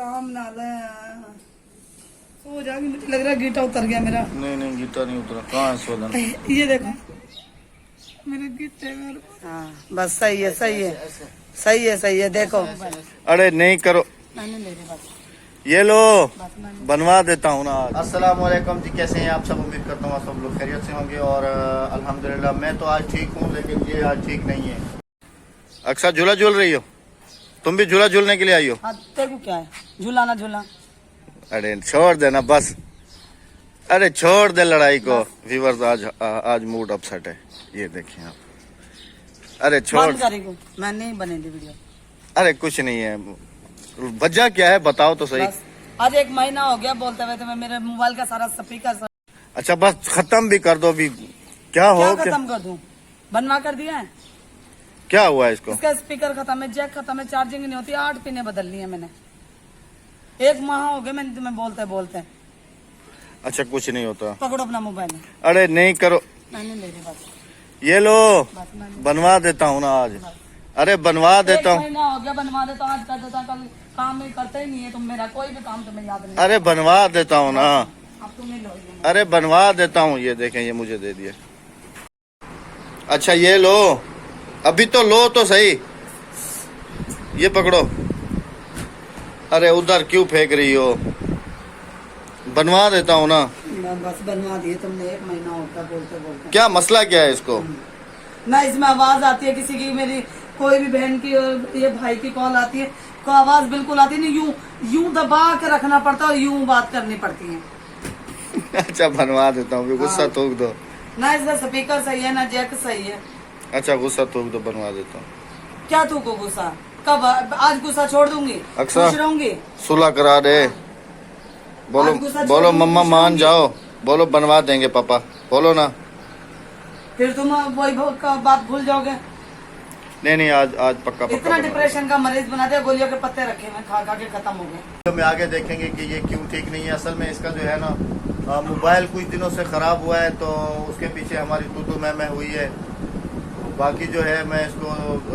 आराम नाला सो जाएगी। मुझे लग रहा है गीटा उतर गया मेरा। नहीं नहीं गीता नहीं उतरा। कहाँ है सोलन? ये देखो मेरे गीटे में। हाँ बस सही है सही है सही है सही है। देखो अरे नहीं करो, मैंने ले रही बात। ये लो बनवा देता हूँ ना। अस्सलाम वालेकुम जी, कैसे हैं आप सब? उम्मीद करता हूँ आप सब लोग खैरियत से होंगे और अल्हम्दुलिल्लाह मैं तो आज ठीक हूँ, लेकिन ये आज ठीक नहीं है। अक्सर झूला झूल रही हो? तुम भी झूला झूलने के लिए आई हो? हाँ तेरे को क्या है, झूला ना झूला। अरे छोड़ देना बस, अरे छोड़ दे लड़ाई को। व्यूअर्स आज मूड अपसेट है, ये देखें आप। अरे छोड़, मैं नहीं बनेगी वीडियो। अरे कुछ नहीं है, वजह क्या है बताओ तो सही। आज 1 महीना हो गया बोलते हुए तुम्हें, मेरे मोबाइल का सारा स्पीकर। अच्छा बस खत्म भी कर दो अभी। क्या हो खत्म कर दूं? बनवा कर दिया है। क्या हुआ इसको? इसका स्पीकर खत्म है, जैक खत्म है, चार्जिंग नहीं होती। 8 पिने बदलनी है मैंने। 1 माह हो गया मैंने तुम्हें बोलते बोलते। अच्छा कुछ नहीं होता। पकड़ो अपना मोबाइल। अरे नहीं करो, मैंने ले ली बात। ये लो बनवा देता हूँ ना आज। अरे बनवा देता हूँ। 1 महीना हो गया बनवा देता हूँ, आज कर देता। कल काम नहीं करते ही नहीं है तुम, मेरा कोई भी काम तुम्हें याद नहीं। अरे बनवा देता हूँ ना। अब तुम्हें लो। अरे बनवा देता हूँ, ये देखें ये मुझे दे दिया। अच्छा ये लो, अभी तो लो तो सही, ये पकड़ो। अरे उधर क्यों फेंक रही हो? बनवा देता हूँ ना। बस बनवा दिए तुमने। 1 महीना होता बोलते बोलते। क्या मसला क्या है इसको? ना इसमें आवाज आती है किसी की, मेरी कोई भी बहन की और ये भाई की कॉल आती है तो आवाज बिल्कुल आती नहीं। यूं दबा के रखना पड़ता है और यूं बात करनी पड़ती है। अच्छा बनवा देता हूँ, गुस्सा थूक दो ना। इसका स्पीकर सही है ना जैक सही है। अच्छा गुस्सा थूक दो, बनवा देता हूँ। क्या थूको गुस्सा? कब? आज गुस्सा छोड़ दूंगी, अक्सर खुश रहूंगी। सुलह करा दे। बोलो बोलो मम्मा मान जाओ, बोलो बनवा देंगे पापा, बोलो ना। फिर तुम वही बात भूल जाओगे। नहीं नहीं आज पक्का पक्का। इतना डिप्रेशन का मरीज बना दिया, गोलियों के पत्ते रखे हुए खा खा के खत्म हो गए। तो मैं आगे देखेंगे कि ये क्यों ठीक नहीं है। असल में इसका जो है ना मोबाइल कुछ दिनों से खराब हुआ है, तो उसके पीछे हमारी तू मैं हुई है। बाकी जो है मैं इसको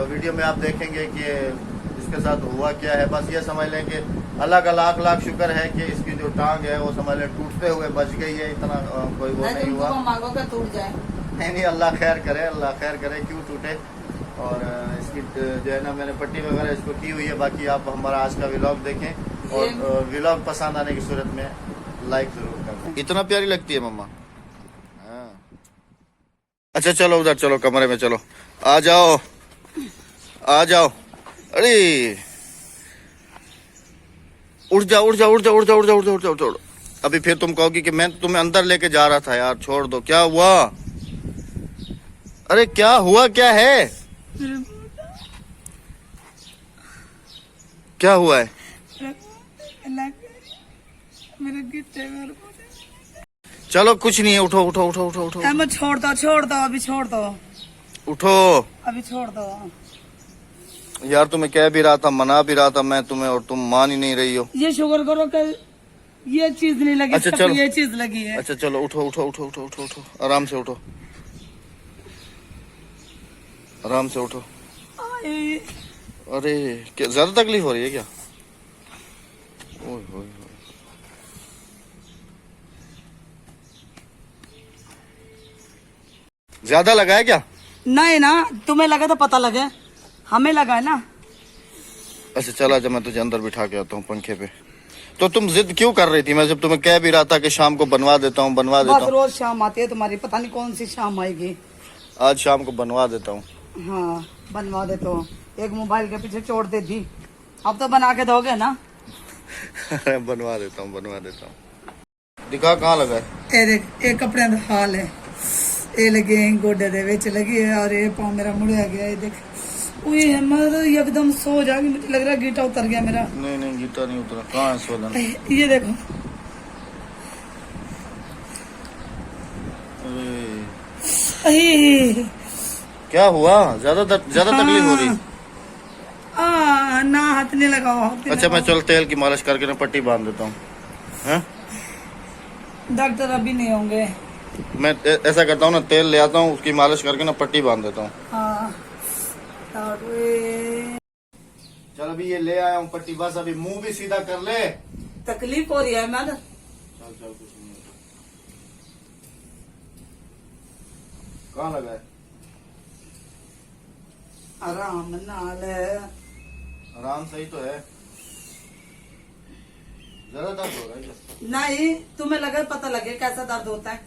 वीडियो में आप देखेंगे कि इसके साथ हुआ क्या है। बस ये समझ लें कि अल्लाह का लाख लाख शुक्र है कि इसकी जो टांग है वो समझ लें टूटते हुए बच गई है। इतना कोई वो नहीं हुआ। मांगोगे टूट जाए। नहीं अल्लाह खैर करे, अल्लाह खैर करे, क्यों टूटे। और इसकी जो है ना मैंने पट्टी वगैरह इसको की हुई है। बाकी आप हमारा आज का व्लॉग देखें और व्लॉग पसंद आने की सूरत में लाइक जरूर करें। इतना प्यारी लगती है मम्मा। हाँ। अच्छा चलो उधर चलो, कमरे में चलो, आ जाओ आ जाओ। अरे उठ जाओ उठ जाओ उठ जाओ उठ जाओ उठ जाओ उठ जाओ उठ जाओ उठ जाओ। अभी फिर तुम कहोगी कि मैं तुम्हें अंदर लेके जा रहा था यार, छोड़ दो। क्या हुआ? अरे क्या हुआ, क्या है, क्या हुआ है? मेरे गिट्टे में। चलो कुछ नहीं है, उठो उठो उठो उठो उठो। मैं छोड़ दो अभी छोड़ दो। उठो अभी छोड़ दो यार, तुम्हें कह भी रहा था, मना भी रहा था मैं तुम्हें, और तुम मान ही नहीं रही हो। ये शुगर करो कि ये चीज नहीं लगी। अच्छा चलो, ये चीज लगी है। अच्छा चलो उठो उठो उठो उठो उठो उठो, आराम से उठो, आराम से उठो। अरे क्या ज्यादा तकलीफ हो रही है क्या? ओए ओए ज्यादा लगा है क्या? नहीं ना, तुम्हें लगा तो पता लगे, हमें लगा है ना। अच्छा चला, जब मैं तुझे अंदर बिठा के आता हूँ पंखे पे। तो तुम जिद क्यों कर रही थी? मैं जब तुम्हें कह भी रहा था कि शाम को बनवा देता हूँ बनवा देता हूँ। रोज शाम आती है तुम्हारी, पता नहीं कौन सी शाम आएगी। आज शाम को बनवा देता हूँ। हाँ बनवा दे। तो एक मोबाइल के पीछे चोट दे दी, अब तो बना के दोगे ना। बनवा देता हूँ बनवा देता हूँ। दिखा कहाँ लगा है? एक कपड़े का हाल है, ये लगे गोडे दे विच लगी है और ये पाँव मेरा मुड़िया गया है। देख मतलब एकदम सो जाएगी। मुझे लग रहा है गीटा उतर गया मेरा। नहीं नहीं गीटा नहीं उतरा। कहाँ है सोलन? ये देखो। क्या हुआ? ज्यादा तकलीफ हो रही? ना हाथ नहीं लगाओ। अच्छा मैं चल तेल की मालिश करके ना पट्टी बांध देता हूँ। डॉक्टर अभी नहीं होंगे। मैं ऐसा करता हूँ ना, तेल ले आता हूँ, उसकी मालिश करके ना पट्टी बांध देता हूँ। चल अभी ये ले आया हूँ पट्टी, बस अभी मुंह भी सीधा कर ले। तकलीफ हो रही है मैडम। चल चल कुछ नहीं होता। कहाँ लगा है? आराम नाल है। आराम सही तो है, ज्यादा दर्द हो रहा है क्या? नहीं, तुम्हें लगे पता लगे कैसा दर्द होता है,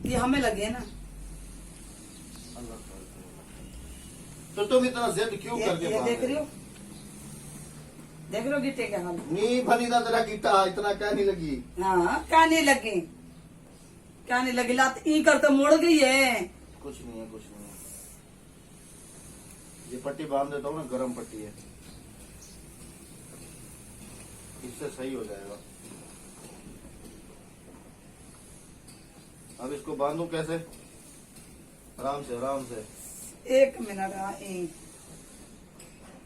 ये हमें लगे ना। अल्लाह करे। तो तुम इतना जिद क्यों करके ये देख रही हो, देख रहे हो गिट्टे का हाल। नी भली ना तेरा गिट्टा इतना क्या नहीं लगी? हाँ, क्या नहीं लगी, क्या नहीं लगी, लात ई कर तो मुड़ गई है। कुछ नहीं है, कुछ नहीं है। ये पट्टी बांध देता हूँ ना, गरम पट्टी है, इससे सही हो जाएगा। अब इसको बांधू कैसे? आराम से, आराम से। एक मिनट।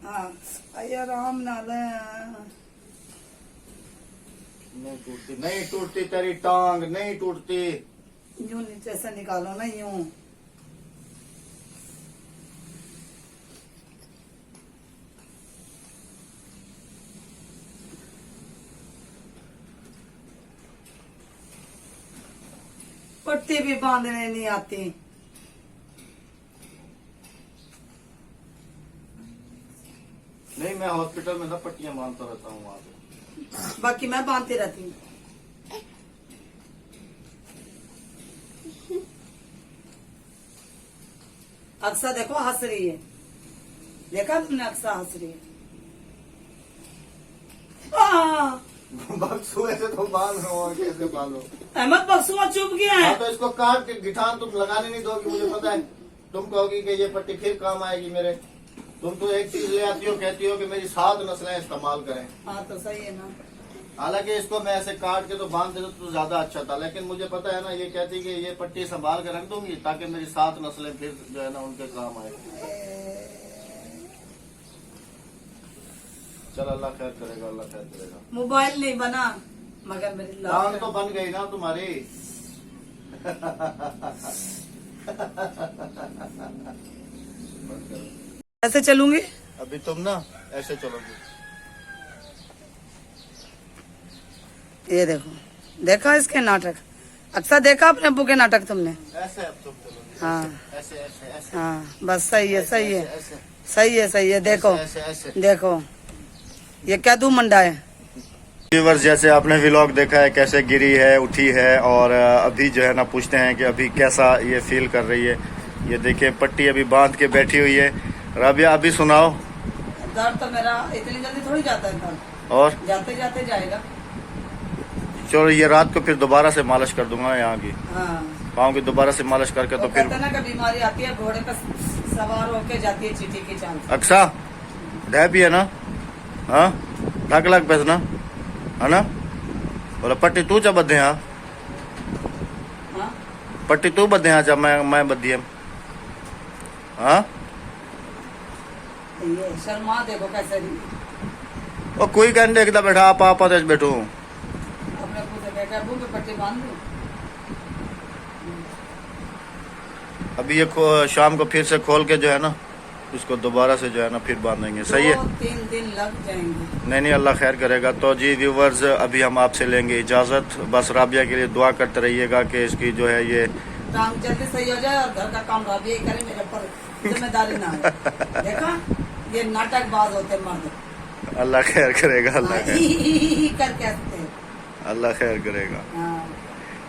हाँ, अरे आराम नाल है। नहीं टूटती, नहीं टूटती तेरी टांग, नहीं टूटती। यूं नीचे से निकालो ना, यूं। पट्टी भी बांधने नहीं आती। नहीं, मैं हॉस्पिटल में ना पट्टियां बांधता रहता हूँ वहां पे। बाकी मैं बांधती रहती हूँ। अक्सा देखो हंस रही है, देखा तुमने? अक्सा हंस रही है। बक्सुए से तो बांध रहा हूँ, कैसे बांधो? अहमद बक्सुआ चुप गया है। हाँ तो इसको काट के गिठान तुम लगाने नहीं दोगी, मुझे पता है। तुम कहोगी कि ये पट्टी फिर काम आएगी मेरे। तुम तो एक चीज ले आती हो, कहती हो कि मेरी 7 नस्लें इस्तेमाल करें। हाँ तो सही है ना। हालांकि इसको मैं ऐसे काट के तो बांध देता तो ज्यादा अच्छा था, लेकिन मुझे पता है ना, ये कहती कि ये पट्टी संभाल के रख दूंगी ताकि मेरी 7 नस्लें फिर जो है ना उनके काम आए। चल अल्लाह खैर करेगा, अल्लाह खैर करेगा। मोबाइल नहीं बना मगर मेरी टांग तो बन गई ना तुम्हारी। ऐसे चलूंगी। अभी तुम ना ऐसे चलोगी। ये देखो, देखा इसके नाटक? अक्सर देखा अपने अब्बू के नाटक तुमने? ऐसे अब तुम चलोगी। हाँ ऐसे ऐसे ऐसे हाँ, बस सही है, सही है, ऐसे सही है, सही है। देखो ऐसे ऐसे। देखो, ये क्या दू मंडा है। व्यूअर्स, जैसे आपने व्लॉग देखा है कैसे गिरी है, उठी है, और अभी जो है ना पूछते हैं कि अभी कैसा ये फील कर रही है। ये देखिए पट्टी अभी बांध के बैठी हुई है। राबिया अभी सुनाओ। दर्द तो मेरा इतनी जल्दी थोड़ी जाता है दर्द, और जाते जाते जाएगा। चलो ये रात को फिर दोबारा से मालिश कर दूंगा यहाँ की, हाँ, पाँव की दोबारा से मालिश करके तो फिर। कहते ना कि बीमारी आती है घोड़े पर सवार होके जाती है चींटी की चांद। अक्सा ढह भी है ना? हाँ, ढक लग पैस ना, है ना? बोला पट्टी तू चा बद्धे हाँ, हाँ? पट्टी तू बद्धे हाँ चा मैं बद्धी हाँ। ये शर्मा देखो कैसे रही। और कोई कहने देखता बैठा आप तो बैठू। अपने खुद बैठा अब्बू पे पट्टी बांध दो। अभी ये शाम को फिर से खोल के जो है ना इसको दोबारा से जो है ना फिर बांधेंगे। सही है? 2-3 दिन लग जाएंगे। नहीं, अल्लाह खैर करेगा। तो जी व्यूवर्स, अभी हम आपसे लेंगे इजाज़त। बस राबिया के लिए दुआ करते रहिएगा कि इसकी जो है ये काम जल्दी सही हो जाए और घर का काम राबिया ही करे, मेरे पर जिम्मेदारी ना हो। देखा, ये नाटकबाज होते मर्द। अल्लाह खैर करेगा, अल्लाह हाँ, खैर, ही करके हंसते हैं। अल्लाह खैर करेगा। हाँ।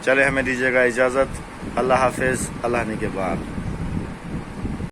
चले हमें दीजिएगा इजाज़त। अल्लाह हाफिज़, अल्लाह ने के बाद।